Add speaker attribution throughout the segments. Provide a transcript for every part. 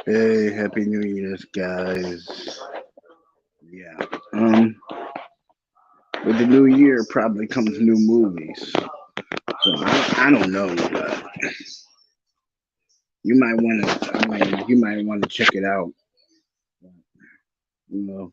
Speaker 1: Hey, happy New Year's, guys. Yeah. Um, with the new year probably comes new movies. So I don't know, but you might want to. You might want to check it out. You know.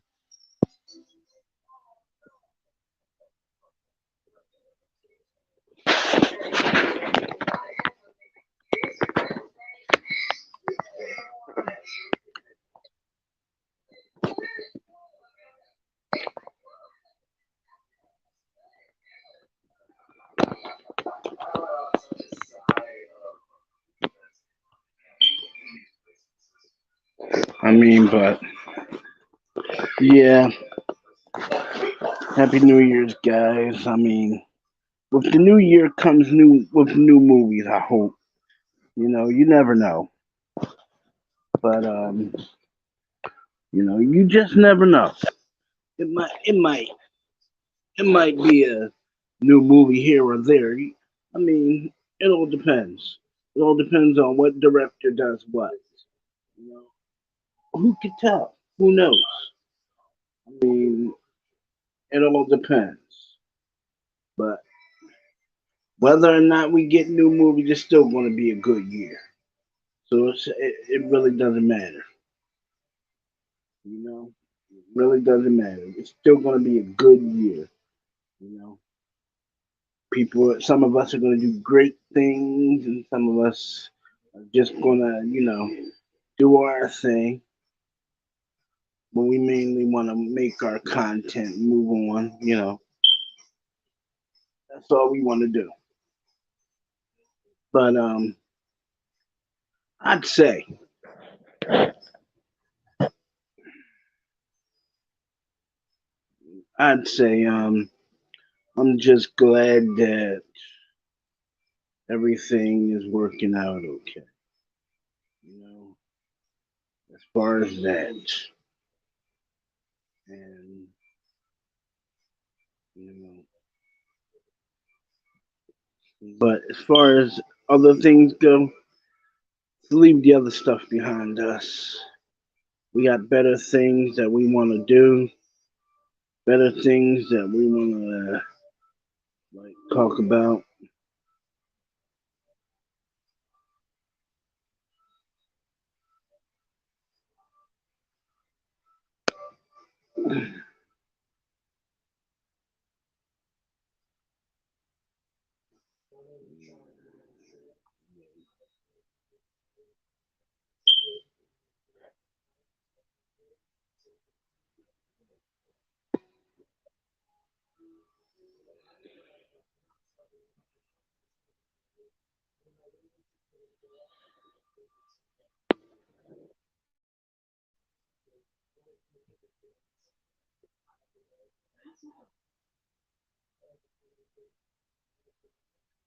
Speaker 1: But yeah. Happy New Year's, guys. With the new year comes new movies. I hope. You never know, but you just never know. It might be a new movie here or there. It all depends. It all depends on what director does what. You know, who could tell? Who knows? I mean, it all depends. But whether or not we get new movies, it's still going to be a good year. So it really doesn't matter. You know, it really doesn't matter. It's still going to be a good year. You know, some of us are going to do great things, and some of us are just going to, do our thing. But we mainly want to make our content move on. That's all we want to do. But I'd say, I'd say, I'm just glad that everything is working out okay. You know, as far as that, and you know, but as far as other things go, leave the other stuff behind us. We got better things that we want to do, better things that we want to talk about.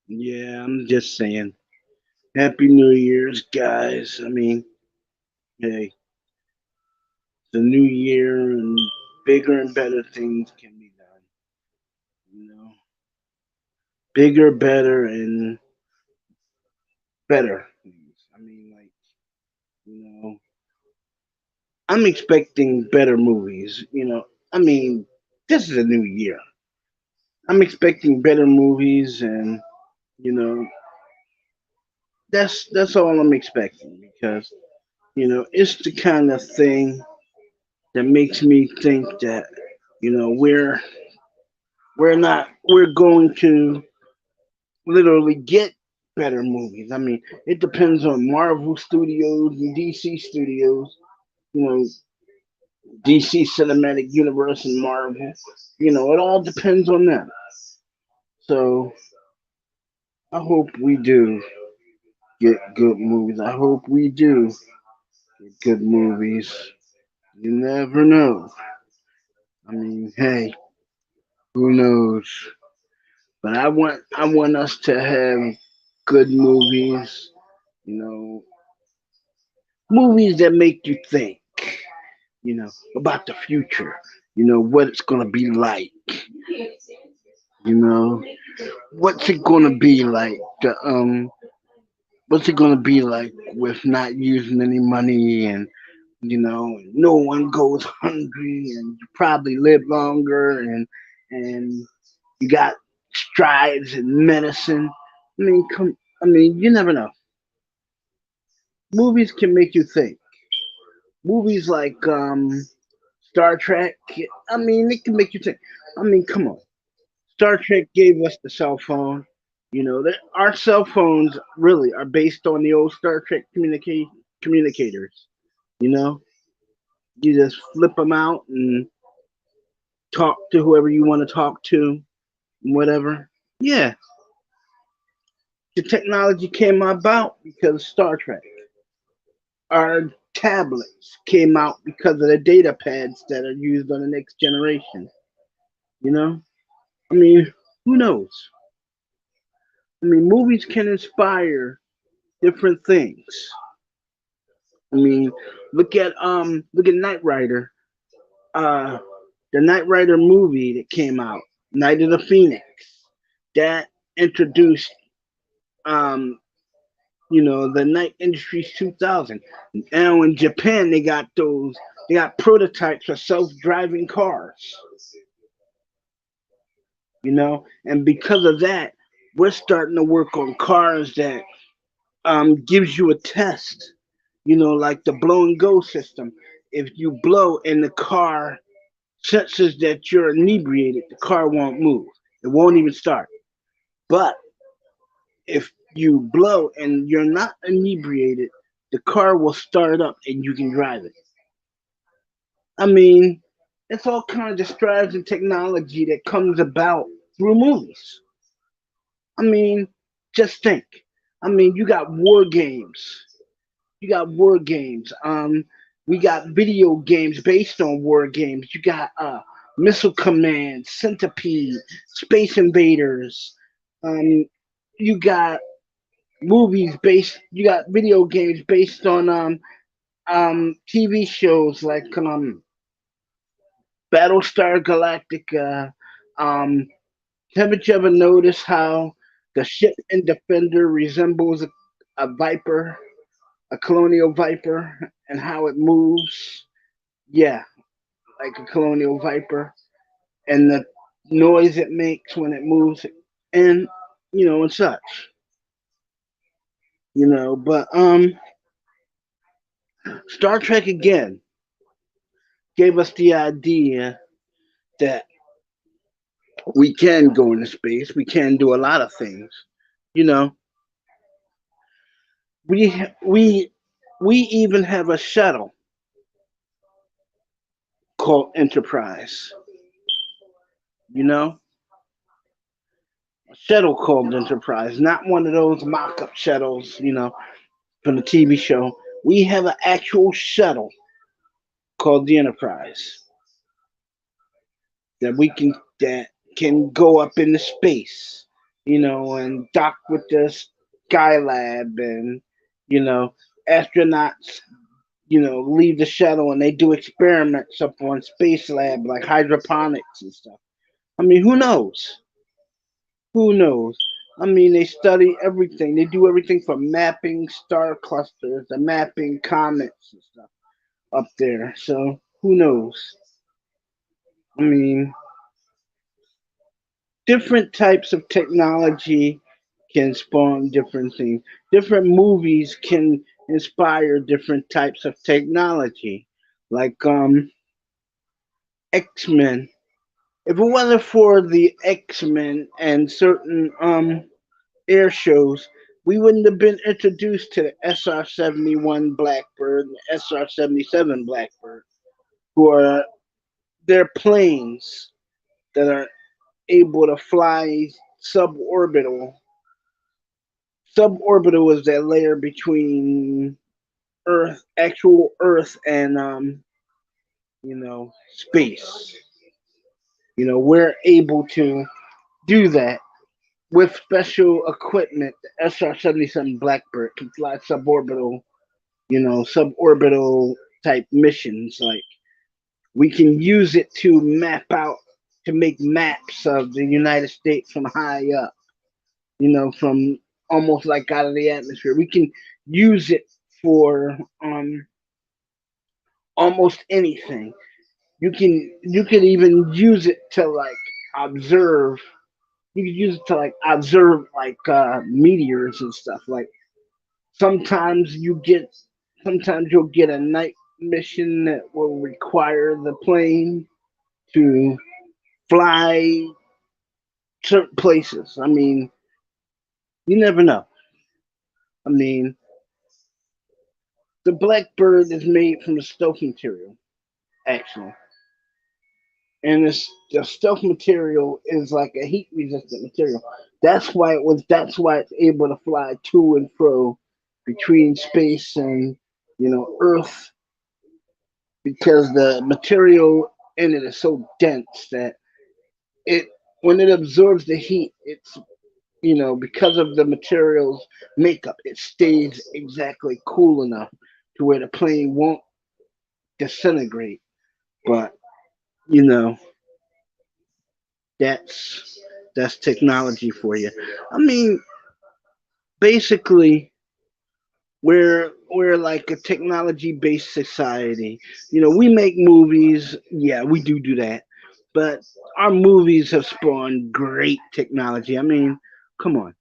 Speaker 1: Yeah, I'm just saying. Happy New Year's, guys. Hey, the new year and bigger and better things can be done. You know, bigger, better, and better things. You know, I'm expecting better movies. This is a new year. I'm expecting better movies, and you know, that's all I'm expecting because it's the kind of thing that makes me think that we're going to literally get better movies. It depends on Marvel Studios and DC Studios. You know, DC Cinematic Universe and Marvel. It all depends on them. So I hope we do get good movies. I hope we do get good movies. You never know. Hey, who knows? But I want us to have good movies. You know, movies that make you think. About the future. What it's gonna be like. You know, what's it gonna be like? What's it gonna be like with not using any money and no one goes hungry and you probably live longer and you got strides in medicine. You never know. Movies can make you think. Movies like Star Trek, it can make you think. Come on. Star Trek gave us the cell phone. That our cell phones really are based on the old Star Trek communicators. You know, you just flip them out and talk to whoever you want to talk to, whatever. Yeah, the technology came about because of Star Trek. Our tablets came out because of the data pads that are used on the next generation. You know, I mean, who knows? Movies can inspire different things. I mean, look at Knight Rider. Uh, the Knight Rider movie that came out, Night of the Phoenix, that introduced um the Night Industries 2000. Now in Japan they got prototypes of self-driving cars, and because of that, we're starting to work on cars that gives you a test, like the blow and go system. If you blow and the car senses that you're inebriated, the car won't move. It won't even start. But if you blow and you're not inebriated, the car will start up and you can drive it. I mean, it's all kinds of strides in technology that comes about through movies. I mean, just think. You got war games. You got war games. We got video games based on war games. You got Missile Command, Centipede, Space Invaders. Um, you got you got video games based on TV shows like Battlestar Galactica. Um, haven't you ever noticed how the ship in Defender resembles a viper, a colonial viper, and how it moves? Yeah, like a colonial viper, and the noise it makes when it moves, and and such. But Star Trek again gave us the idea that we can go into space. We can do a lot of things. You know, we we we even have a shuttle called Enterprise. You know, a shuttle called Enterprise, not one of those mock-up shuttles. From the TV show. We have an actual shuttle called the Enterprise that can go up into space. And dock with the Skylab and you know astronauts leave the shuttle and they do experiments up on Space Lab like hydroponics and stuff. Who knows? Who knows? They study everything. They do everything from mapping star clusters to mapping comets and stuff up there. So who knows? I mean, different types of technology can spawn different things. Different movies can inspire different types of technology. Like X-Men. If it wasn't for the X-Men and certain air shows, we wouldn't have been introduced to the SR-71 Blackbird and SR-77 Blackbird, who are their planes that are able to fly suborbital. Suborbital is that layer between actual Earth, and space. We're able to do that with special equipment. The SR-77 Blackbird can fly suborbital type missions. Like we can use it to make maps of the United States from high up. From almost like out of the atmosphere. We can use it for almost anything. You can even use it to like observe. You can use it to like observe like meteors and stuff. Like sometimes you get sometimes you'll get a night mission that will require the plane to fly certain places. I mean, you never know. I mean, the Blackbird is made from the stealth material, actually, and the stealth material is like a heat resistant material. That's why it's able to fly to and fro between space and Earth, because the material in it is so dense that it when it absorbs the heat, it's because of the material's makeup, it stays exactly cool enough to where the plane won't disintegrate. But you know, that's that's technology for you. I mean, basically, we're like a technology based society. We make movies. Yeah, we do that. But our movies have spawned great technology. I mean, come on.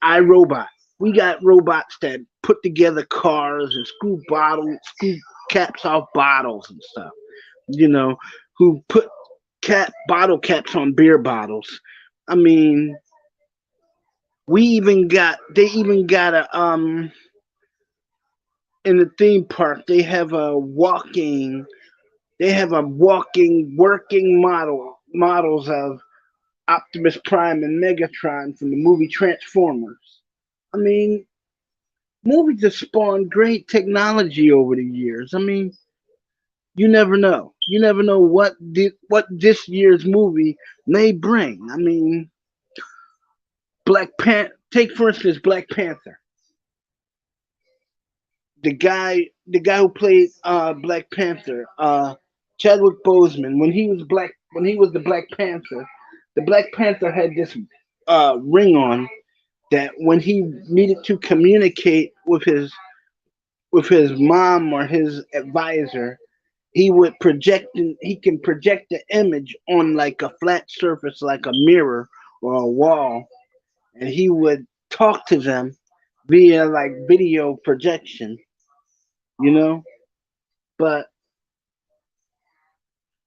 Speaker 1: iRobot. We got robots that put together cars and screw caps off bottles and stuff. You know, who put bottle caps on beer bottles. I mean, they even got a in the theme park they have a walking working models of Optimus Prime and Megatron from the movie Transformers. I mean, movies have spawned great technology over the years. I mean, you never know. You never know what this year's movie may bring. I mean, take for instance Black Panther. The guy who played Black Panther, Chadwick Boseman, when he was the Black Panther had this ring on that when he needed to communicate with his mom or his advisor, he can project the image on like a flat surface like a mirror or a wall, and he would talk to them via like video projection, you know? But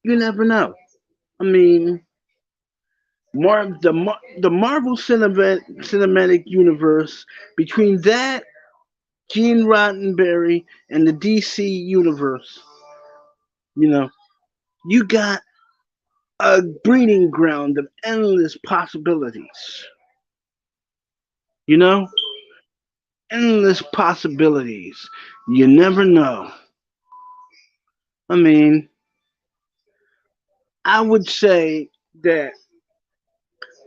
Speaker 1: you never know. I mean, the Marvel cinematic universe, between that, Gene Roddenberry, and the DC universe, you know, you got a breeding ground of endless possibilities. You know, endless possibilities. You never know. I mean, I would say that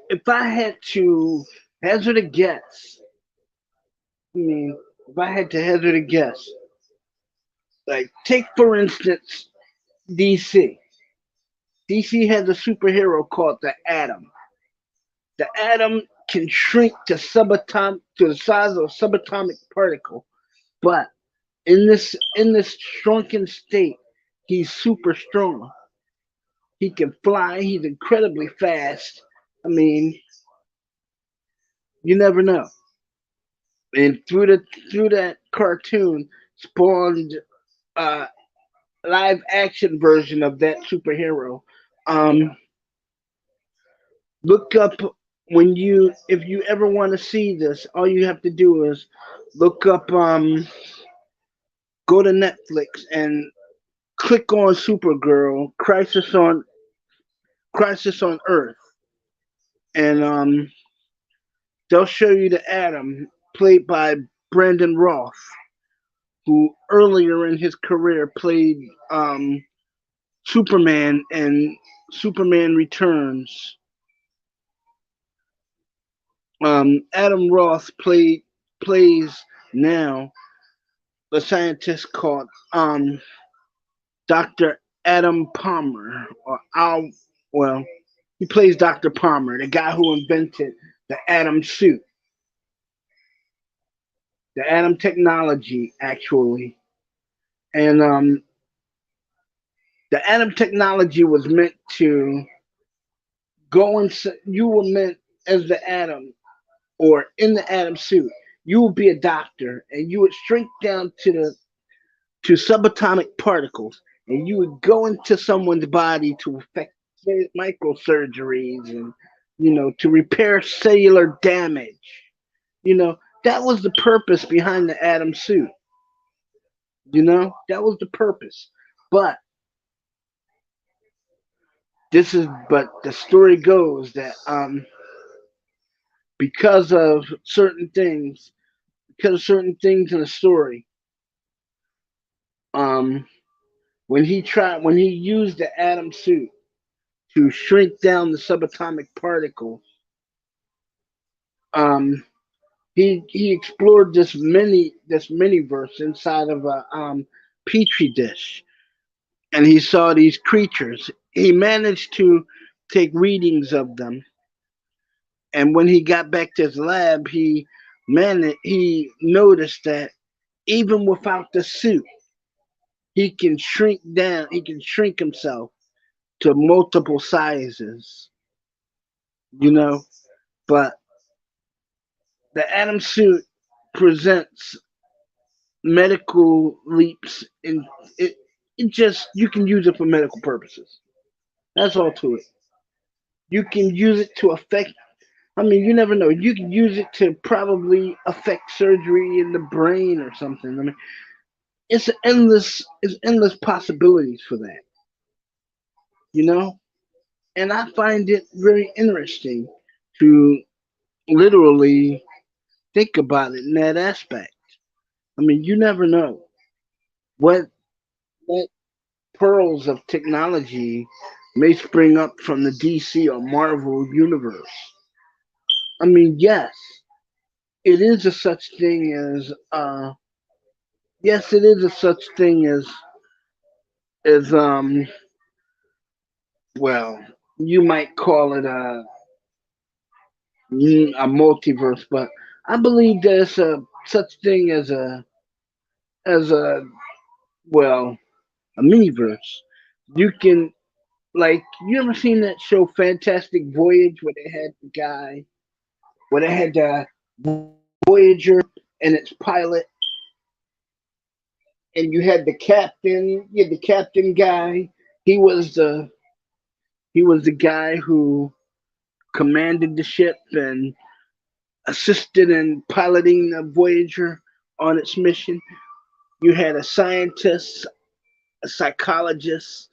Speaker 1: if I had to hazard a guess, I mean, if I had to hazard a guess, like take for instance DC. DC has a superhero called the Atom. The Atom can shrink to the size of a subatomic particle, but in this shrunken state, he's super strong. He can fly. He's incredibly fast. I mean, you never know. And through that cartoon spawned uh, live action version of that superhero. Um, look up when you if you ever want to see this, all you have to do is look up go to Netflix and click on Supergirl Crisis on Earth, and they'll show you the Atom played by Brandon Roth, who earlier in his career played Superman and Superman Returns. Adam Roth plays now the scientist called Dr. Adam Palmer, or Al. Well, he plays Dr. Palmer, the guy who invented the Atom suit. the Atom technology actually, and the Atom technology was meant to go and you were meant as the Atom or in the Atom suit. You would be a doctor, and you would shrink down to subatomic particles, and you would go into someone's body to effect microsurgeries and to repair cellular damage. That was the purpose behind the Atom suit. That was the purpose. But but the story goes that because of certain things, in the story, um, when he used the Atom suit to shrink down the subatomic particles, um, he explored this mini verse inside of a petri dish, and he saw these creatures. He managed to take readings of them, and when he got back to his lab, he noticed that even without the suit, he can shrink down. He can shrink himself to multiple sizes. You know, but the Atom suit presents medical leaps, and it just you can use it for medical purposes. That's all to it. You can use it to affect. I mean, you never know. You can use it to probably affect surgery in the brain or something. I mean, it's endless possibilities for that. You know, and I find it very interesting to literally think about it in that aspect. I mean, you never know what what pearls of technology may spring up from the DC or Marvel universe. I mean, yes, it is a such thing as yes, it is a such thing as well, you might call it a multiverse, but I believe there's a such thing as well a miniverse. You can like you ever seen that show Fantastic Voyage where they had the guy where they had the Voyager and its pilot, and you had the captain. You had the captain guy. He was the he was the guy who commanded the ship and assisted in piloting the Voyager on its mission. You had a scientist, a psychologist,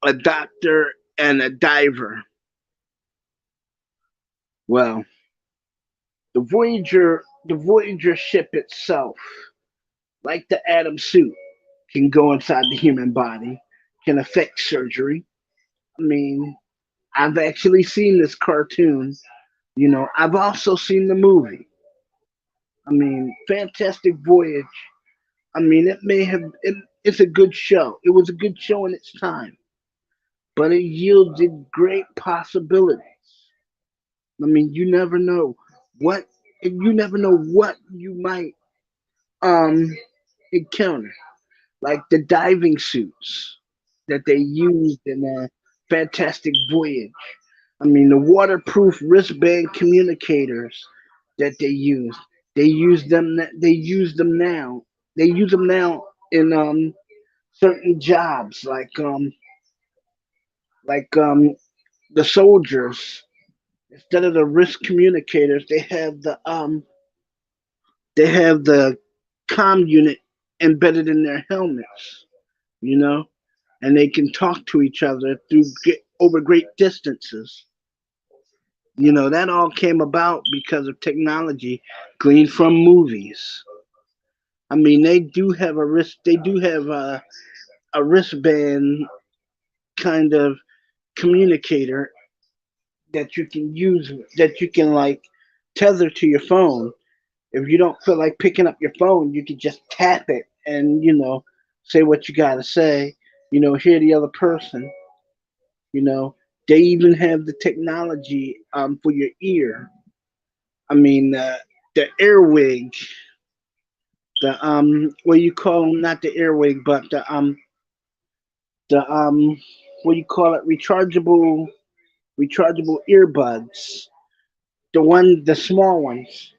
Speaker 1: a doctor, and a diver. Well, the Voyager ship itself, like the Atom suit, can go inside the human body, can affect surgery. I mean, I've actually seen this cartoon. I've also seen the movie. I mean, Fantastic Voyage. I mean, it's a good show. It was a good show in its time, but it yielded great possibilities. I mean, what you never know what you might um encounter, like the diving suits that they used in a Fantastic Voyage. I mean, the waterproof wristband communicators that they used. They use them. They use them now. They use them now in certain jobs, like the soldiers. Instead of the wrist communicators, they have the comm unit embedded in their helmets. You know, and they can talk to each other over great distances. That all came about because of technology gleaned from movies. I mean, they do have a wristband kind of communicator that you can use, that you can like tether to your phone. If you don't feel like picking up your phone, you can just tap it and, say what you got to say, hear the other person, you know. They even have the technology for your ear. I mean, the Airwig. The what you call them, not the earwig, but the what you call it, rechargeable earbuds, the small ones.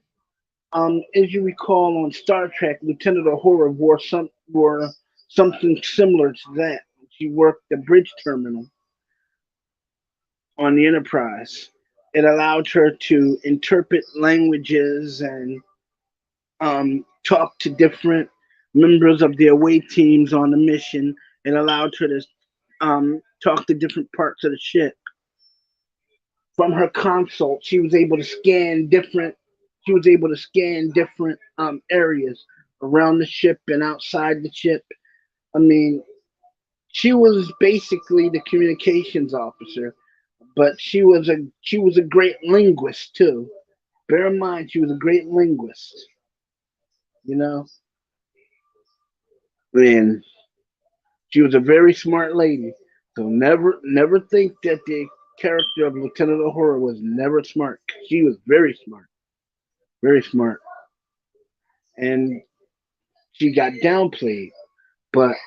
Speaker 1: As you recall, on Star Trek, Lieutenant Uhura wore something similar to that. She worked the bridge terminal on the Enterprise. It allowed her to interpret languages and talk to different members of the away teams on the mission. It allowed her to talk to different parts of the ship. From her console, she was able to scan different. She was able to scan different areas around the ship and outside the ship. I mean, she was basically the communications officer, but she was a great linguist too. Bear in mind, she was a great linguist. You know, and she was a very smart lady. So never think that the character of Lieutenant Uhura was never smart. She was very smart, and she got downplayed. But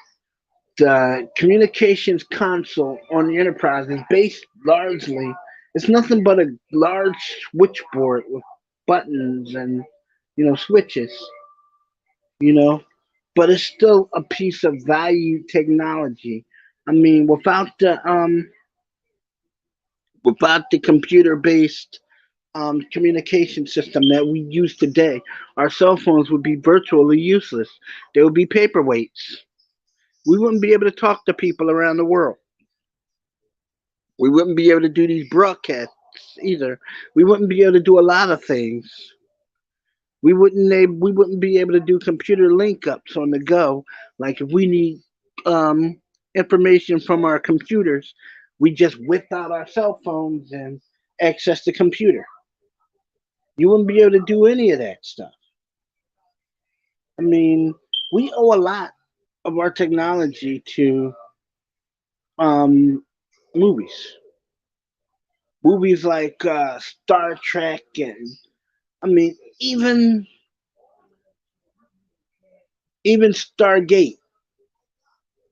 Speaker 1: the communications console on the Enterprise is based largely. It's nothing but a large switchboard with buttons and switches. You know, but it's still a piece of value technology. I mean, without the computer based communication system that we use today, our cell phones would be virtually useless. They would be paperweights. We wouldn't be able to talk to people around the world. We wouldn't be able to do these broadcasts either. We wouldn't be able to do a lot of things. We wouldn't be able to do computer link ups on the go. Like if we need um, information from our computers, we just whip out our cell phones and access the computer. You wouldn't be able to do any of that stuff. I mean, we owe a lot of our technology to um, movies. Movies like Star Trek, and I mean, even Stargate.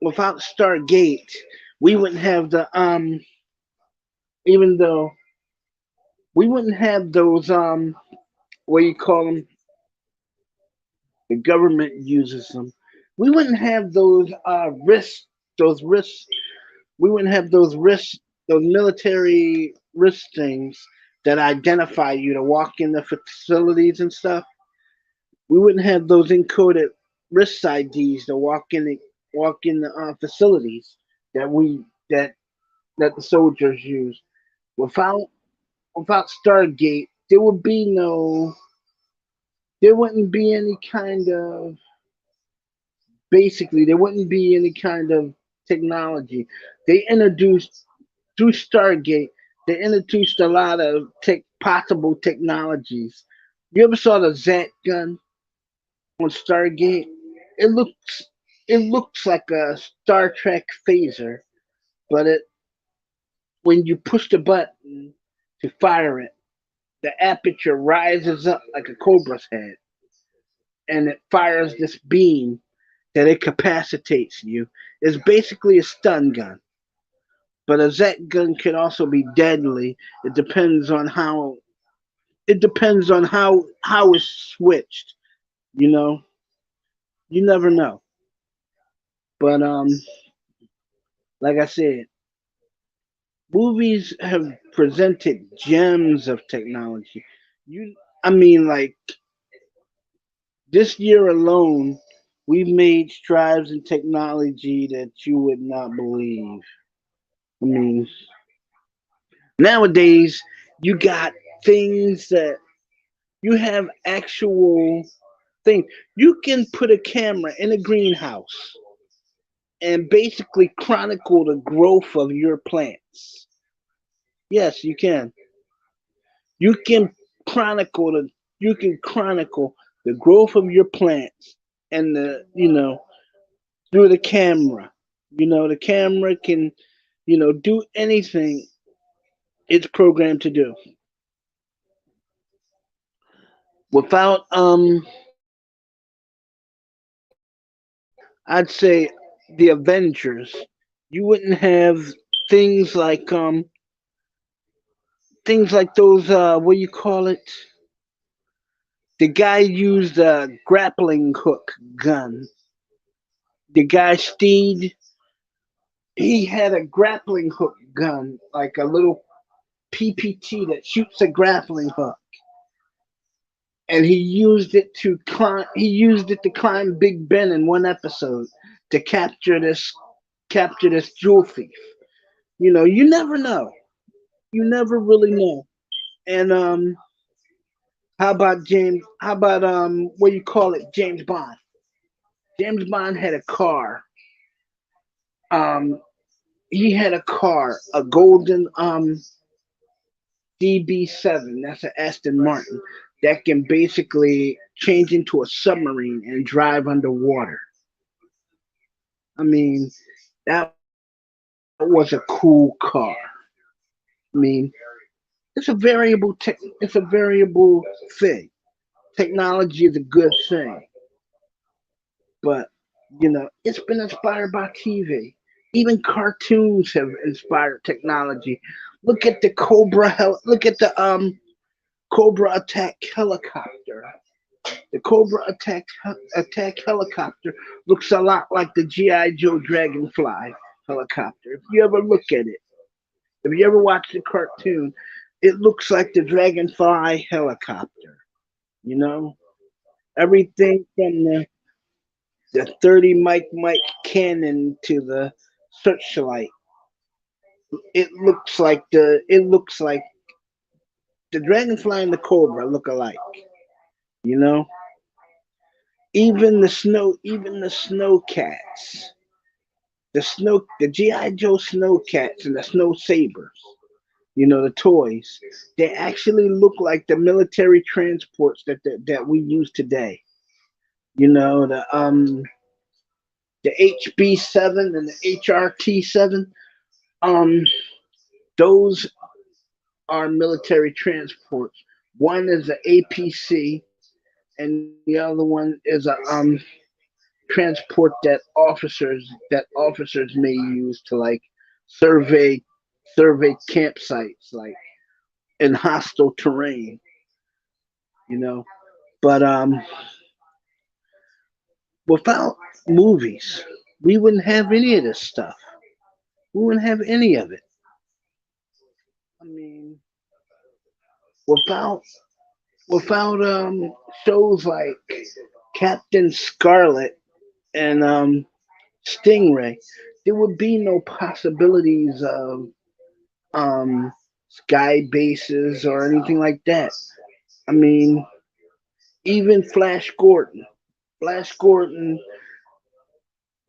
Speaker 1: Without Stargate, we wouldn't have the even though we wouldn't have those what do you call them? The government uses them. We wouldn't have those risks. Those risks. We wouldn't have those risks. Those military risk things that identify you to walk in the facilities and stuff. We wouldn't have those encoded risk IDs to walk in the facilities that we that the soldiers use. Without without Stargate, there wouldn't be any kind of basically there wouldn't be any kind of technology. They introduced through Stargate. They introduced a lot of possible technologies. You ever saw the Zat gun on Stargate? It looks it looks like a Star Trek phaser, but it when you push the button to fire it, the aperture rises up like a cobra's head, and it fires this beam that incapacitates you. It's basically a stun gun. But a Zet gun can also be deadly. It depends on how it's switched. You know, you never know. But like I said, movies have presented gems of technology. You, I mean, like this year alone, we've made strides in technology that you would not believe. I mean, nowadays you got things that you have actual things. You can put a camera in a greenhouse and basically chronicle the growth of your plants. Yes, you can. You can chronicle the growth of your plants and through the camera. The camera can do anything it's programmed to do without I'd say the Avengers. You wouldn't have things like um things like those what do you call it? The guy used a grappling hook gun. The guy Steed, he had a grappling hook gun, like a little PPT that shoots a grappling hook, and he used it to climb. He used it to climb Big Ben in one episode to capture this jewel thief. You know, you never know. You never really know. And how about James? How about what do you call it? James Bond. James Bond had a car. Um, he had a car, a golden DB7. That's an Aston Martin that can basically change into a submarine and drive underwater. I mean, that was a cool car. I mean, it's a variable thing. Technology is a good thing, but you know, it's been inspired by TV. Even cartoons have inspired technology. Look at the Cobra attack helicopter. The attack helicopter looks a lot like the GI Joe Dragonfly helicopter. If you ever look at it, if you ever watch the cartoon, it looks like the Dragonfly helicopter. You know, everything from the 30 Mike cannon to the searchlight. It looks like the Dragonfly and the Cobra look alike. You know, even the snow cats, the GI Joe snow cats and the snow sabers. You know, the toys. They actually look like the military transports that we use today. You know, the HB7 and the HRT7. Um, those are military transports. One is a APC, and the other one is a transport that officers may use to like survey campsites like in hostile terrain, you know. But without movies, we wouldn't have any of this stuff. We wouldn't have any of it. I mean, without shows like Captain Scarlet and Stingray, there would be no possibilities of um sky bases or anything like that. I mean, even Flash Gordon. Flash Gordon,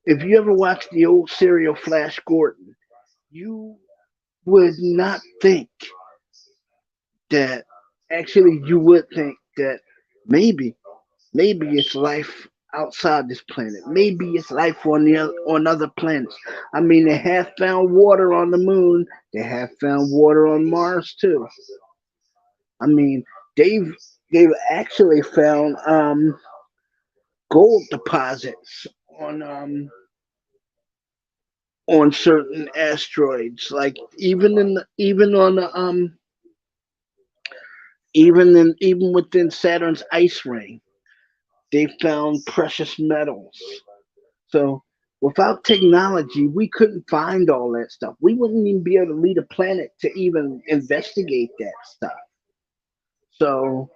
Speaker 1: if you ever watched the old serial Flash Gordon, you would not think that you would think that maybe it's life outside this planet. Maybe it's life on other planets. I mean, they have found water on the moon. They have found water on Mars too. I mean, they've actually found gold deposits on certain asteroids. Like even within Saturn's ice ring, they found precious metals. So without technology, we couldn't find all that stuff. We wouldn't even be able to lead a planet to even investigate that stuff. So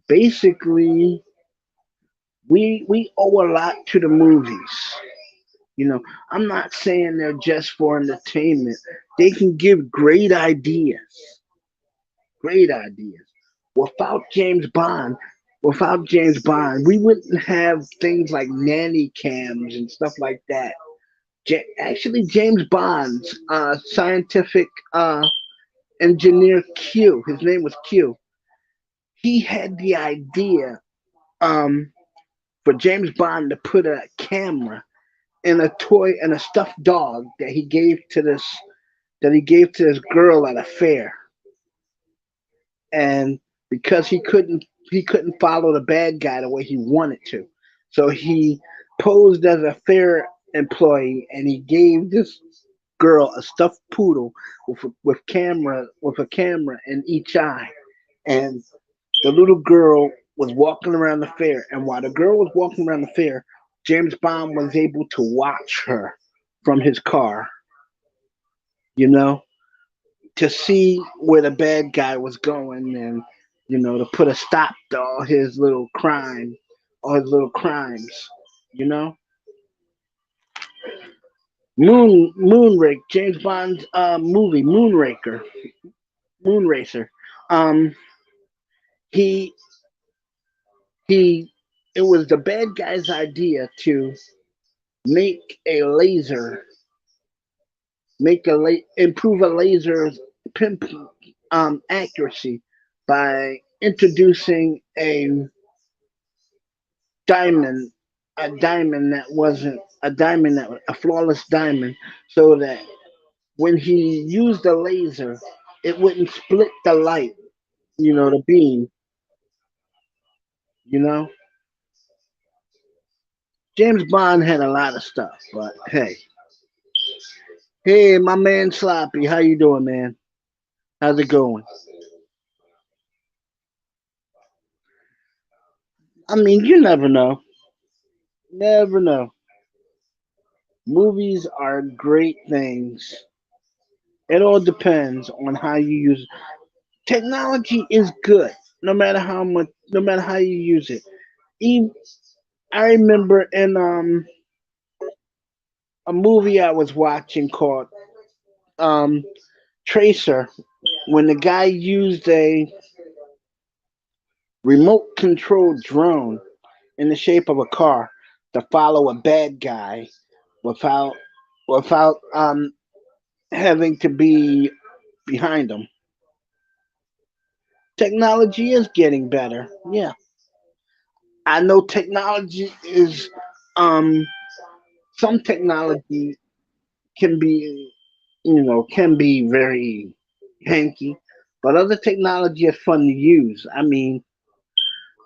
Speaker 1: basically, we owe a lot to the movies. You know, I'm not saying they're just for entertainment. They can give great ideas. Without James Bond, we wouldn't have things like nanny cams and stuff like that. Actually, James Bond's scientific engineer Q, his name was Q. He had the idea um, for James Bond to put a camera in a toy and a stuffed dog that he gave to this girl at a fair, and because he couldn't follow the bad guy the way he wanted to, so he posed as a fair employee, and he gave this girl a stuffed poodle with a camera in each eye, and the little girl was walking around the fair, and while the girl was walking around the fair, James Bond was able to watch her from his car, you know, to see where the bad guy was going, and to put a stop to all his little crimes, you know. Moonraker, James Bond's movie, Moonracer. Um, he he, it was the bad guy's idea to make a laser, improve a laser's pin accuracy by introducing diamond, a flawless diamond, so that when he used the laser, it wouldn't split the light, the beam, you know. James Bond had a lot of stuff, but hey, my man Sloppy, how you doing, man? How's it going? I mean, you never know. Never know. Movies are great things. It all depends on how you use it. Technology is good, no matter how you use it. Even, I remember in a movie I was watching called um, Tracer, when the guy used a remote controlled drone in the shape of a car to follow a bad guy without without having to be behind him. Technology is getting better. Yeah, I know technology is um some technology can be can be very hanky, but other technology is fun to use. I mean,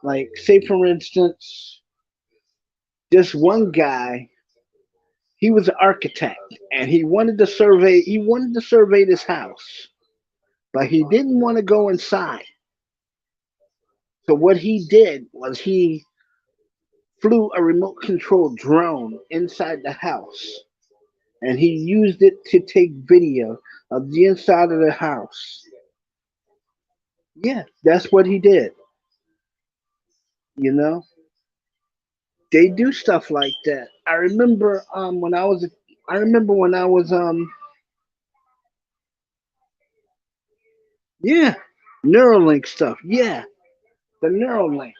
Speaker 1: like say for instance, this one guy, he was an architect and he wanted to survey this house, but he didn't want to go inside. So what he did was he flew a remote control drone inside the house and he used it to take video of the inside of the house. Yeah, that's what he did. You know, they do stuff like that. I remember when I was yeah, Neuralink stuff. Yeah, the Neuralink.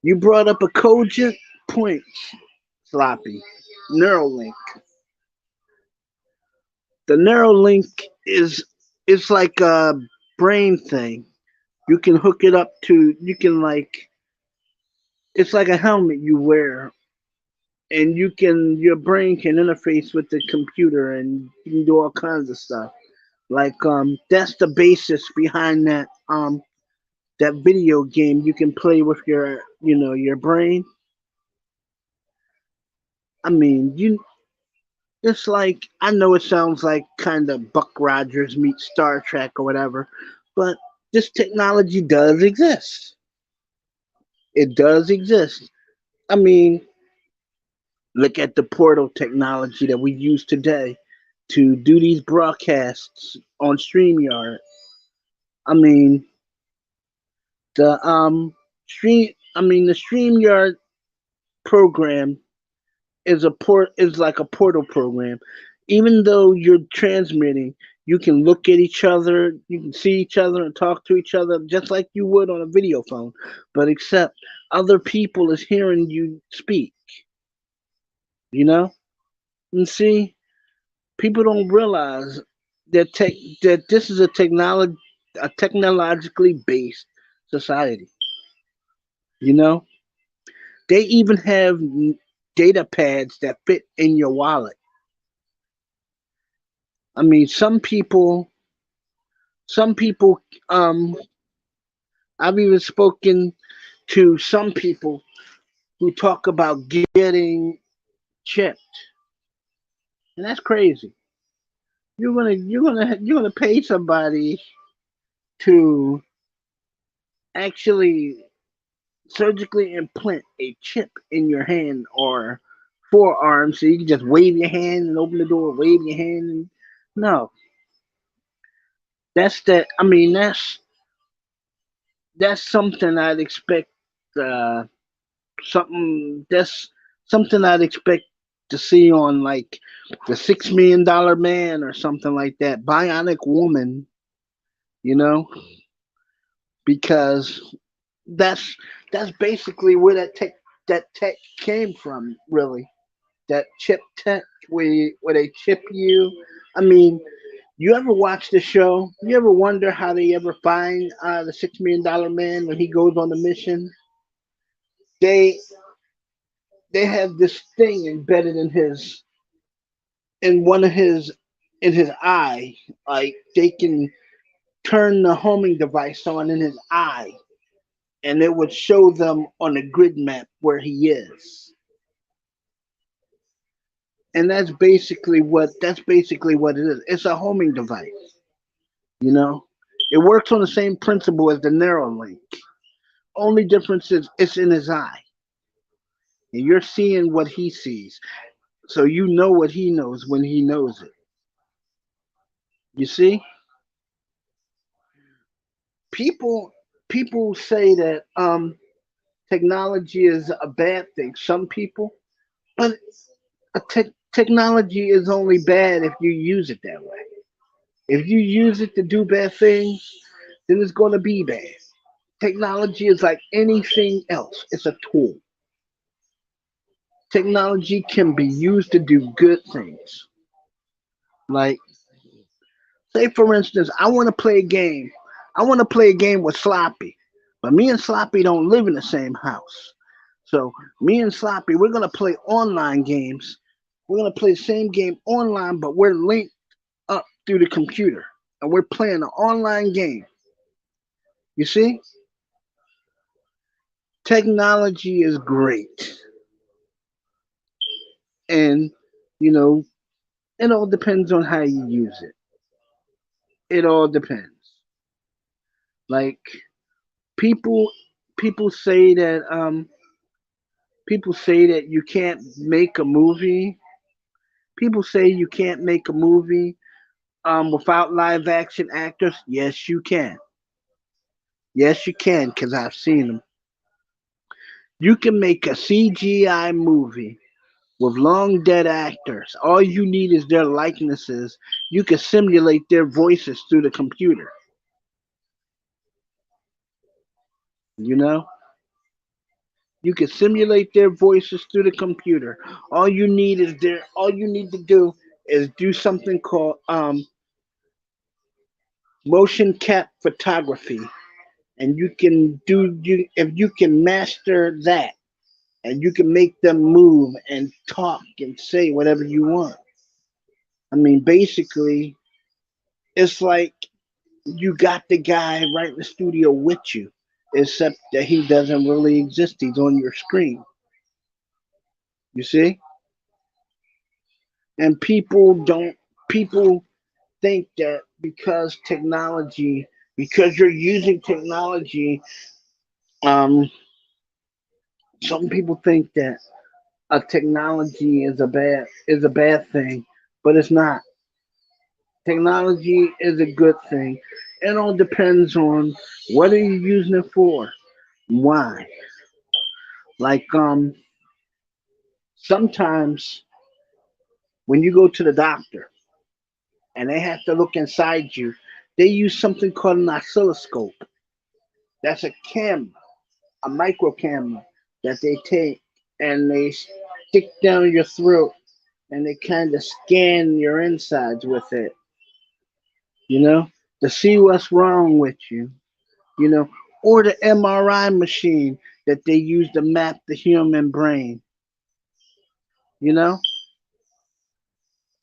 Speaker 1: You brought up a cogent point, Sloppy. Neuralink. The Neuralink is it's like a brain thing. You can hook it up to you can like it's like a helmet you wear, and your brain can interface with the computer and you can do all kinds of stuff. Like that's the basis behind that video game you can play with your brain. I mean, it's like I know it sounds like kind of Buck Rogers meets Star Trek or whatever, but this technology does exist. It does exist. I mean, look at the portal technology that we use today to do these broadcasts on StreamYard. I mean, the the StreamYard program is like a portal program. Even though you're transmitting, you can look at each other, you can see each other and talk to each other just like you would on a video phone, but except other people is hearing you speak, you know? And see, people don't realize that this is a technologically based society, you know? They even have data pads that fit in your wallet. I mean, some people, um, I've even spoken to some people who talk about getting chipped, and that's crazy. You're gonna pay somebody to actually surgically implant a chip in your hand or forearm so you can just wave your hand and open the door, wave your hand. And, no, that's that. I mean, that's something I'd expect. Uh, that's something I'd expect to see on like the $6 million Man or something like that. Bionic Woman, you know, because that's that's basically where that tech came from, really. That chip tech where they chip you. I mean, you ever watch the show? You ever wonder how they ever find the $6 million Man when he goes on the mission? They they have this thing embedded in one of his in his eye. Like they can turn the homing device on in his eye, and it would show them on a grid map where he is. And that's basically what it is. It's a homing device, you know. It works on the same principle as the Neuralink. Only difference is it's in his eye, and you're seeing what he sees, so you know what he knows when he knows it. You see, people people say that technology is a bad thing. Some people, but technology is only bad if you use it that way. If you use it to do bad things, then it's going to be bad. Technology is like anything else. It's a tool. Technology can be used to do good things. Like, say for instance, I want to play a game. I want to play a game with Sloppy, but me and Sloppy don't live in the same house. So me and Sloppy, we're gonna play online games. We're gonna play the same game online, but we're linked up through the computer, and we're playing an online game. You see, technology is great, and you know, it all depends on how you use it. It all depends. Like people, people say that people say that you can't make a movie. People say you can't make a movie without live action actors. Yes, you can. Yes, you can, because I've seen them. You can make a CGI movie with long dead actors. All you need is their likenesses. You can simulate their voices through the computer. You know, you can simulate their voices through the computer. All you need to do is do something called motion cap photography, and you if you can master that, and you can make them move and talk and say whatever you want. I mean, basically, it's like you got the guy right in the studio with you, except that he doesn't really exist. He's on your screen. You see? And people think that because you're using technology, um, some people think that a technology is a bad thing, but it's not. Technology is a good thing. It all depends on what are you using it for, why. Like sometimes when you go to the doctor and they have to look inside you, they use something called an oscilloscope. That's a camera, a micro camera that they take and they stick down your throat and they kind of scan your insides with it, you know, to see what's wrong with you, you know, or the MRI machine that they use to map the human brain, you know.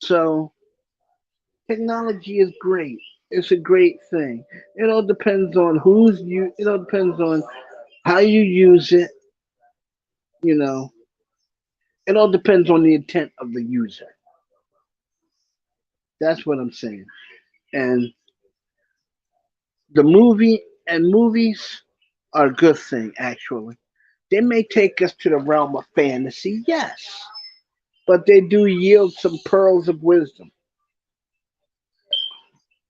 Speaker 1: So technology is great. It's a great thing. It all depends on who's you. It all depends on how you use it You know, it all depends on the intent of the user. That's what I'm saying. And the movie and movies are a good thing, actually. They may take us to the realm of fantasy, yes, but they do yield some pearls of wisdom.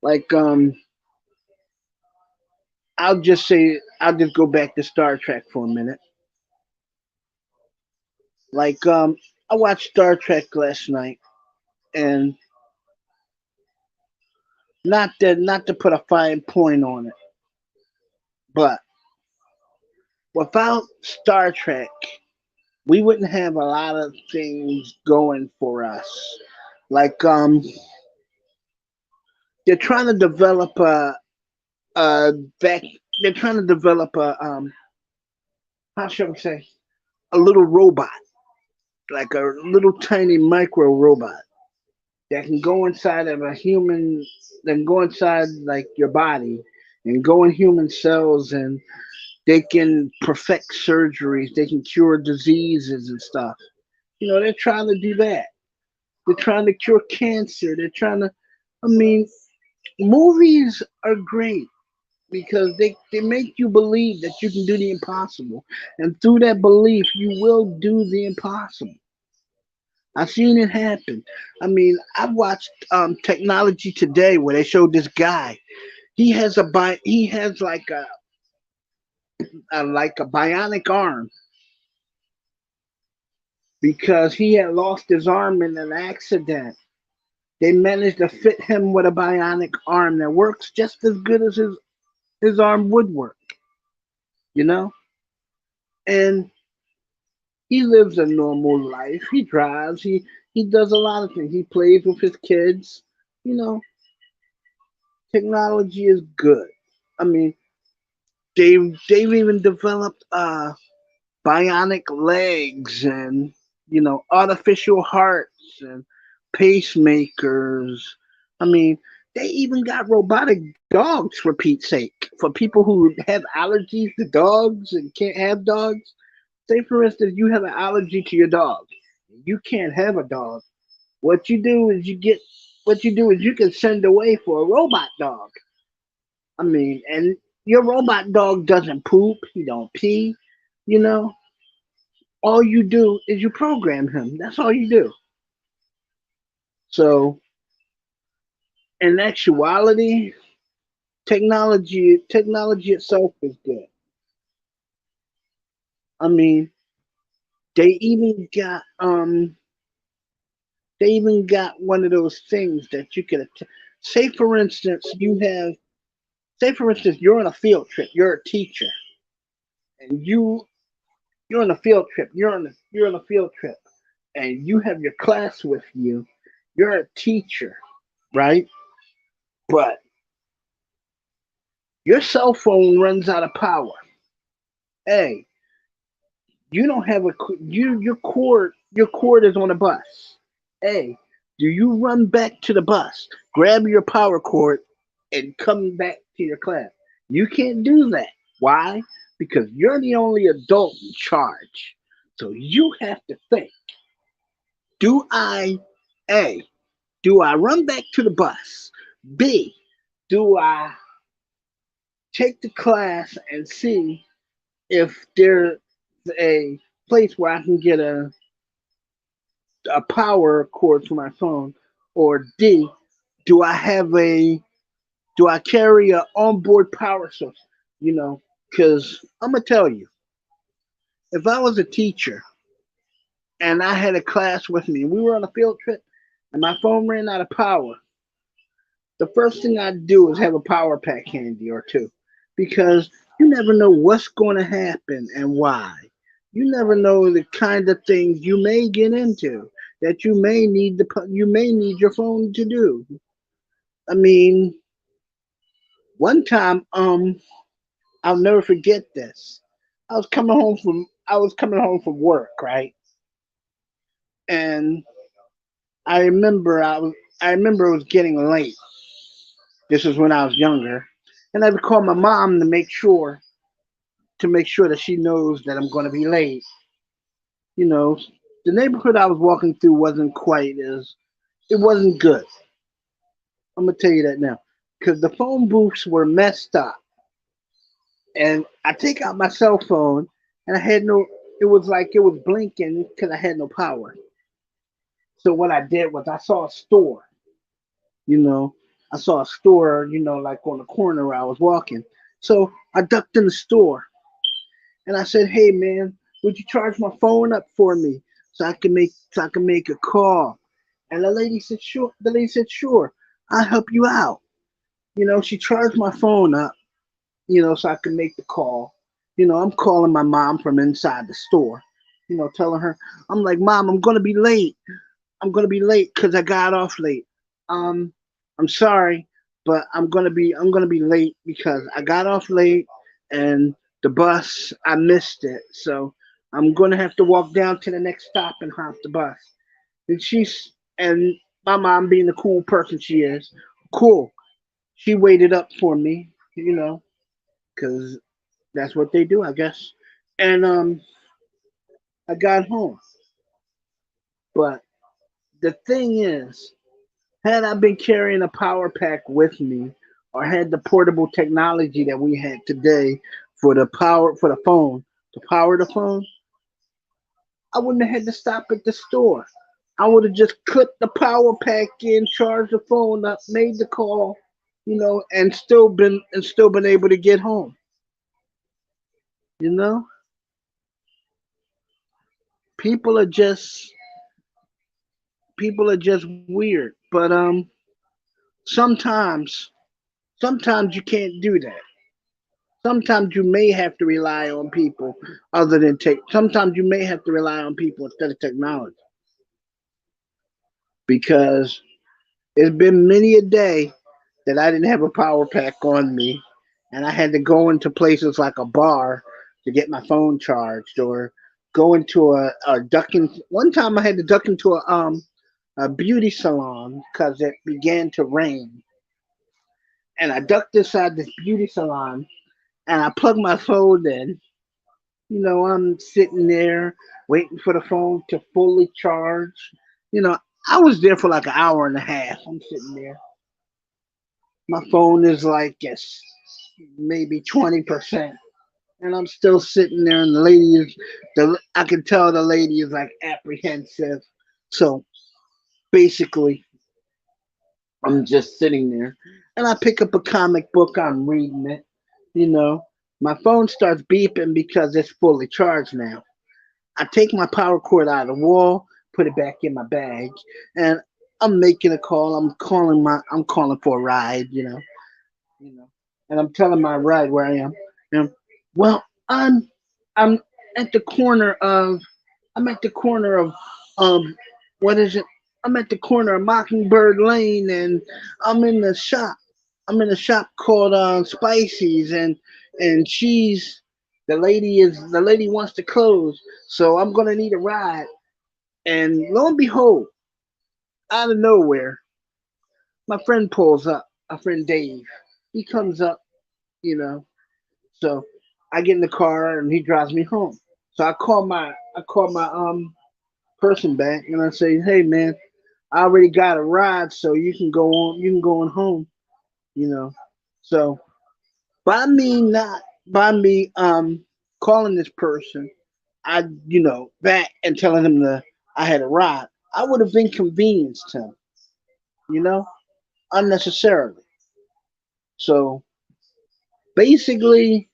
Speaker 1: Like, I'll just go back to Star Trek for a minute. Like, I watched Star Trek last night, and not to put a fine point on it, but without Star Trek, we wouldn't have a lot of things going for us. Like, they're trying to develop a back. They're trying to develop how shall we say, a little robot, like a little tiny micro robot that can go inside of a human, that can go inside like your body and go in human cells, and they can perfect surgeries, they can cure diseases and stuff. They're trying to do that. They're trying to cure cancer. They're trying to, I mean, movies are great because they make you believe that you can do the impossible. And through that belief, you will do the impossible. I've seen it happen. I mean, I've watched Technology Today where they showed this guy. He has like a bionic arm because he had lost his arm in an accident. They managed to fit him with a bionic arm that works just as good as his arm would work, you know? And he lives a normal life. He drives, he does a lot of things. He plays with his kids. You know, Technology is good. I mean, they've even developed bionic legs and artificial hearts and pacemakers. I mean, they even got robotic dogs for Pete's sake. For people who have allergies to dogs and can't have dogs. Say for instance, you have an allergy to your dog. You can't have a dog. What you do is you can send away for a robot dog. I mean, and your robot dog doesn't poop, he don't pee, you know. All you do is you program him. That's all you do. So in actuality, technology itself is good. I mean, they even got um they even got one of those things that you could say for instance you're on a field trip, you're a teacher, and you're on a field trip, you're on a field trip, and you have your class with you, you're a teacher, right? But your cell phone runs out of power. Hey, you don't have a your cord is on a bus. Hey, do you run back to the bus, grab your power cord, and come back to your class? You can't do that. Why? Because you're the only adult in charge. So you have to think. Do I A, do I run back to the bus? B, do I take the class and see if there's a place where I can get a power cord to my phone? Or D, do I have a do I carry a onboard power source? Because I'm gonna tell you, if I was a teacher and I had a class with me, and we were on a field trip, and my phone ran out of power, the first thing I'd do is have a power pack handy or two, because you never know what's going to happen and why. You never know the kind of things you may get into that you may need your phone to do. I mean, one time, I'll never forget this. I was coming home from work, right? And I remember it was getting late. This was when I was younger, and I had to call my mom to make sure that she knows that I'm going to be late. You know, the neighborhood I was walking through wasn't quite as it wasn't good. I'm gonna tell you that now, because the phone booths were messed up, and I take out my cell phone, and I had no. It was like it was blinking because I had no power. So what I did was I saw a store. You know, I saw a store. Like on the corner where I was walking. So I ducked in the store, and I said, "Hey man, would you charge my phone up for me so I can make a call?" And the lady said, "Sure." The lady said, "Sure, I'll help you out." She charged my phone up, so I could make the call. I'm calling my mom from inside the store, telling her, I'm like, Mom, I'm gonna be late. I'm gonna be late because I got off late. Um, I'm sorry, but I'm gonna be late because I got off late and the bus I missed it. So I'm gonna have to walk down to the next stop and hop the bus. And my mom being the cool person she is, cool. She waited up for me, because that's what they do, I guess. And I got home. But the thing is, had I been carrying a power pack with me, or had the portable technology that we had today for the phone to power the phone, I wouldn't have had to stop at the store. I would have just clipped the power pack in, charged the phone up, made the call, and still been able to get home. You know, people are just people are just weird. But sometimes sometimes you can't do that. Sometimes you may have to rely on people other than tech. Sometimes you may have to rely on people instead of technology, because it's been many a day that I didn't have a power pack on me, and I had to go into places like a bar to get my phone charged, or go into a ducking. One time I had to duck into a beauty salon because it began to rain, and I ducked inside this beauty salon and I plugged my phone in. I'm sitting there waiting for the phone to fully charge. You know, I was there for like an hour and a half. I'm sitting there. My phone is like yes, maybe 20%. And I'm still sitting there, and I can tell the lady is like apprehensive. So basically, I'm just sitting there, and I pick up a comic book. I'm reading it. You know, my phone starts beeping because it's fully charged now. I take my power cord out of the wall, put it back in my bag, and I'm making a call. I'm calling for a ride. You know, and I'm telling my ride where I am. And, well, I'm at the corner of I'm at the corner of um what is it? I'm at the corner of Mockingbird Lane, and I'm in the shop. I'm in a shop called Spicy's, and the lady wants to close, so I'm gonna need a ride. And lo and behold, out of nowhere, my friend pulls up. My friend Dave, he comes up, you know. So I get in the car and he drives me home. So I call my person back and I say, hey man, I already got a ride, so you can go on home, you know. So by me calling this person, that and telling him that I had a ride, I would have inconvenienced him, you know, unnecessarily. So basically,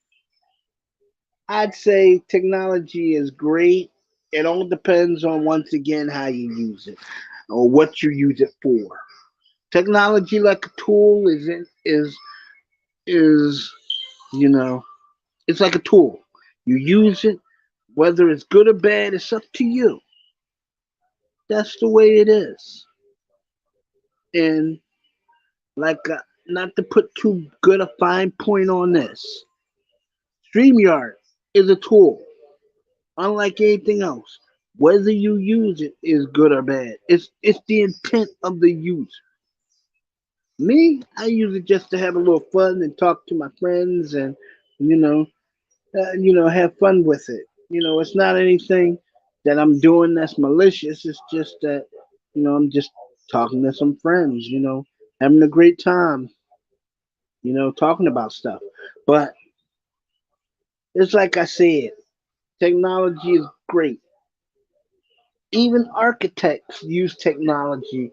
Speaker 1: I'd say technology is great. It all depends on, once again, how you use it or what you use it for. Technology, like a tool, is you know it's like a tool. You use it, whether it's good or bad, it's up to you. That's the way it is. And like, not to put too good a fine point on this, StreamYard is a tool, unlike anything else. Whether you use it is good or bad. It's the intent of the user. Me, I use it just to have a little fun and talk to my friends, and you know, have fun with it. It's not anything. that I'm doing that's malicious. It's just that, I'm just talking to some friends, having a great time, talking about stuff. But it's like I said, technology is great. Even architects use technology.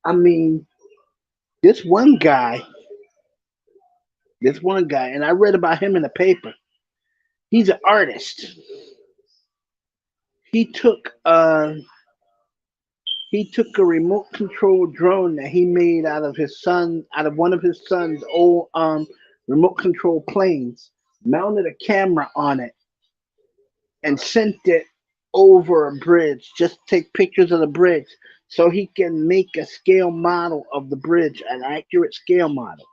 Speaker 1: I mean, this one guy, and I read about him in the paper. He's an artist. He took uh he took a remote control drone that he made out of one of his son's old remote control planes, mounted a camera on it, and sent it over a bridge. Just take pictures of the bridge so he can make a scale model of the bridge, an accurate scale model.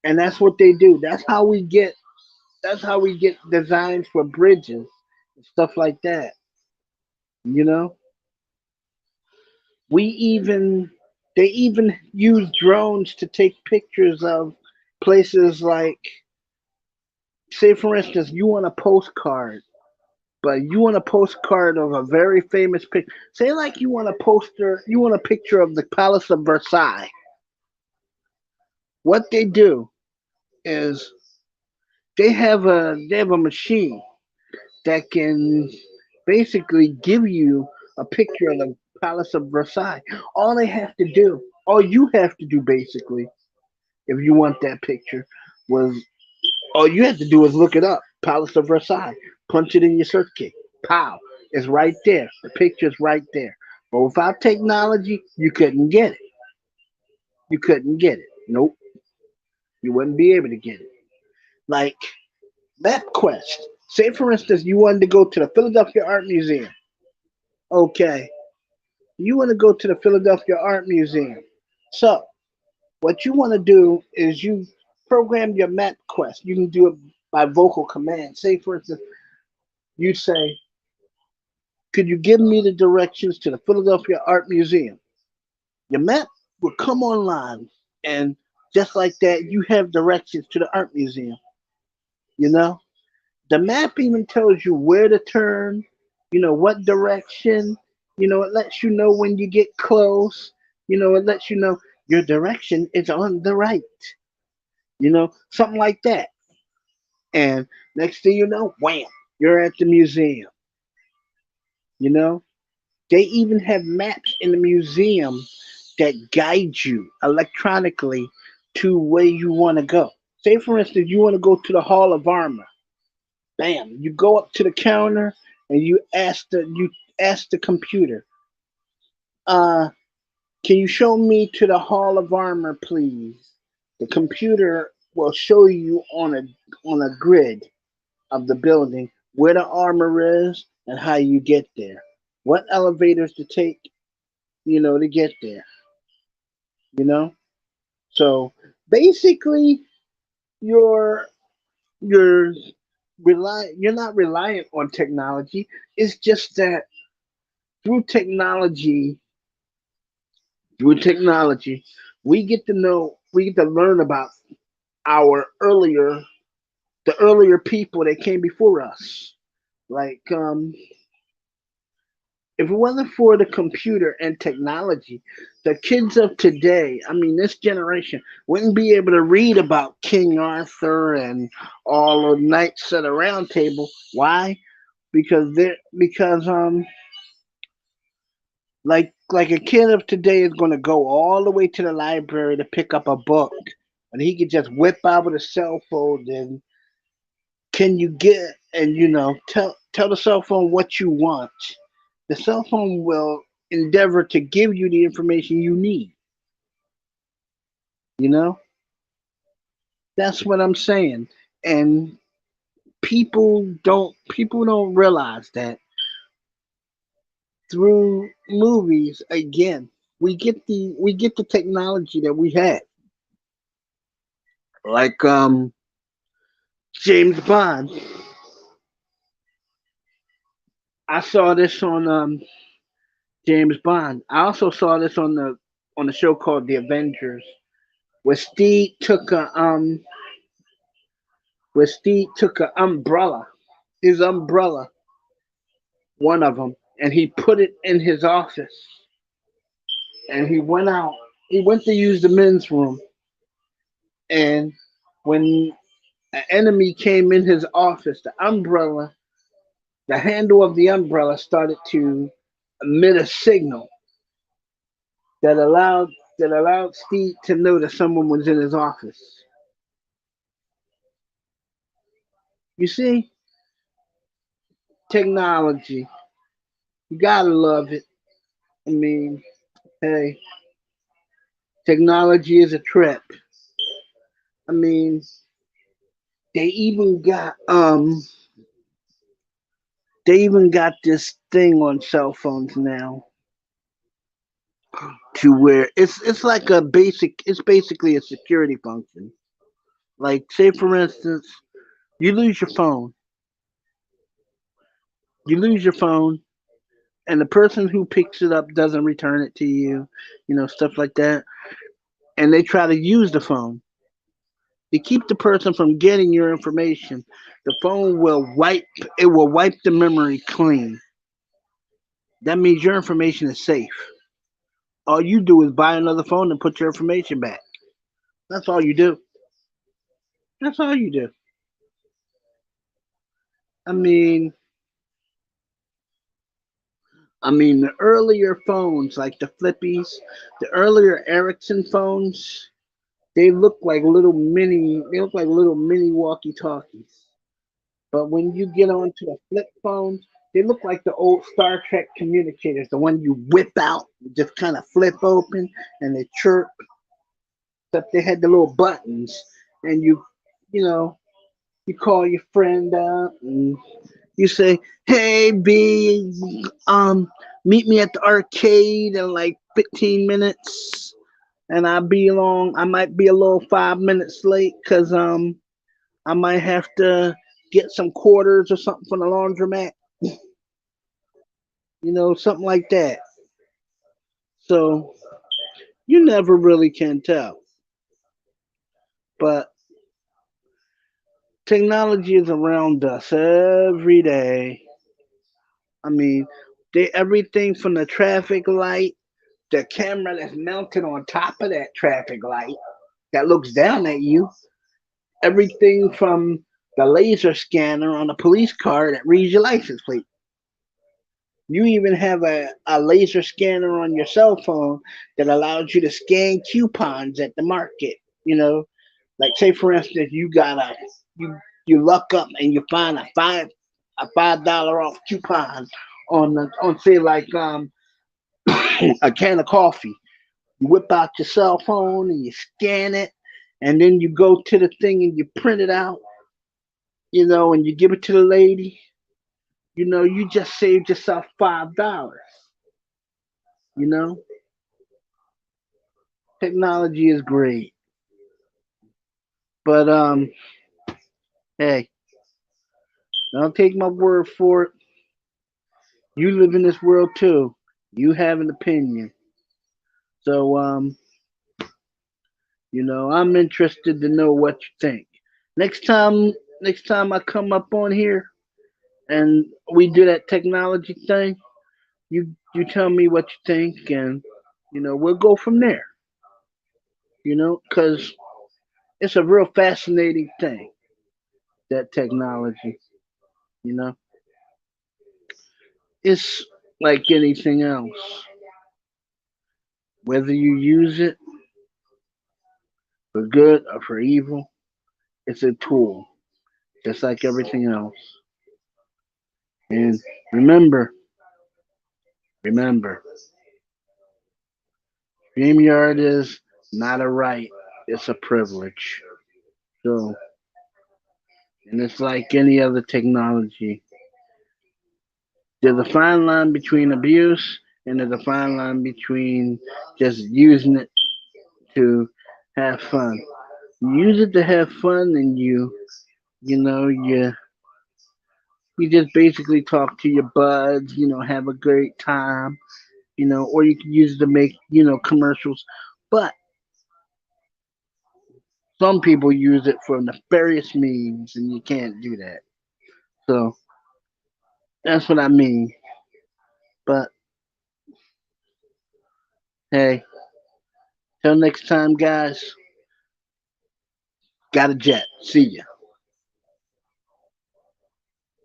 Speaker 1: And that's what they do. That's how we get designs for bridges and stuff like that. You know, we even they even use drones to take pictures of places like, say for instance, you want a postcard of a very famous picture. Say like you want a picture of the Palace of Versailles. What they do is they have a machine that can basically give you a picture of the Palace of Versailles. All you have to do basically, if you want that picture, was all you have to do is look it up. Palace of Versailles. Punch it in your search key. Pow. It's right there. The picture's right there. But without technology, you couldn't get it. You couldn't get it. Nope. You wouldn't be able to get it. Like MapQuest. Say for instance you wanted to go to the Philadelphia Art Museum. Okay. You want to go to the Philadelphia Art Museum. So what you want to do is you program your MapQuest. You can do it by vocal command. Say for instance, you say, could you give me the directions to the Philadelphia Art Museum? Your map will come online, and just like that, you have directions to the art museum. You know, the map even tells you where to turn, what direction, it lets you know when you get close, it lets you know your direction is on the right, something like that. And next thing you know, wham, you're at the museum, you know? They even have maps in the museum that guide you electronically to where you want to go. Say, for instance, you want to go to the Hall of Armor. Bam! You go up to the counter and you ask the computer, uh, "Can you show me to the Hall of Armor, please?" The computer will show you on a grid of the building where the armor is and how you get there, what elevators to take, to get there. You know. So basically, you're you're you're not reliant on technology. It's just that through technology, through technology, we get to learn about our earlier the earlier people that came before us. Like if it wasn't for the computer and technology, the kids of today, I mean this generation, wouldn't be able to read about King Arthur and all the knights at the round table. Why? Because like a kid of today is gonna go all the way to the library to pick up a book. And he could just whip out with a cell phone and can you get and tell the cell phone what you want. The cell phone will endeavor to give you the information you need. You know, that's what I'm saying. And people don't realize that through movies again we get the technology that we had. Like James Bond. I saw this on James Bond. I also saw this on the show called The Avengers, where Steve took a umbrella, his umbrella, one of them, and he put it in his office. And he went out. He went to use the men's room, and when an enemy came in his office, the handle of the umbrella started to emit a signal that allowed Steve to know that someone was in his office. You see, technology, you gotta love it. I mean, hey, technology is a trip. I mean, they even got this thing on cell phones now to where it's like it's basically a security function. Like say for instance, you lose your phone. You lose your phone and the person who picks it up doesn't return it to you, stuff like that. And they try to use the phone. To keep the person from getting your information, the phone will wipe the memory clean. That means your information is safe. All you do is buy another phone and put your information back. That's all you do. That's all you do. I mean, the earlier phones like the flippies, the earlier Ericsson phones, they look like little mini walkie-talkies. But when you get onto the flip phones, they look like the old Star Trek communicators, the one you whip out, just kind of flip open and they chirp. Except they had the little buttons and you know, you call your friend up and you say, "Hey B, meet me at the arcade in like 15 minutes." And I might be a little 5 minutes late because I might have to get some quarters or something from the laundromat, something like that. So you never really can tell. But technology is around us every day. I mean, everything from the traffic light, the camera that's mounted on top of that traffic light that looks down at you, everything from the laser scanner on a police car that reads your license plate. You even have a laser scanner on your cell phone that allows you to scan coupons at the market. Like say for instance, you you luck up and you find a $5 off coupon on say like a can of coffee. You whip out your cell phone and you scan it, and then you go to the thing and you print it out, and you give it to the lady. You just saved yourself $5. You know, technology is great, but hey, don't take my word for it. You live in this world too. You have an opinion, so I'm interested to know what you think. Next time, next time I come up on here and we do that technology thing, you tell me what you think, and we'll go from there. Because it's a real fascinating thing, that technology. You know, it's like anything else. Whether you use it for good or for evil, it's a tool, just like everything else. And remember, remember, StreamYard is not a right, it's a privilege. So, and it's like any other technology. There's a fine line between abuse and there's a fine line between just using it to have fun. You use it to have fun and you know, you just basically talk to your buds, have a great time, or you can use it to make, commercials. But some people use it for nefarious means and you can't do that. So that's what I mean. But hey, till next time, guys. Got a jet. See ya.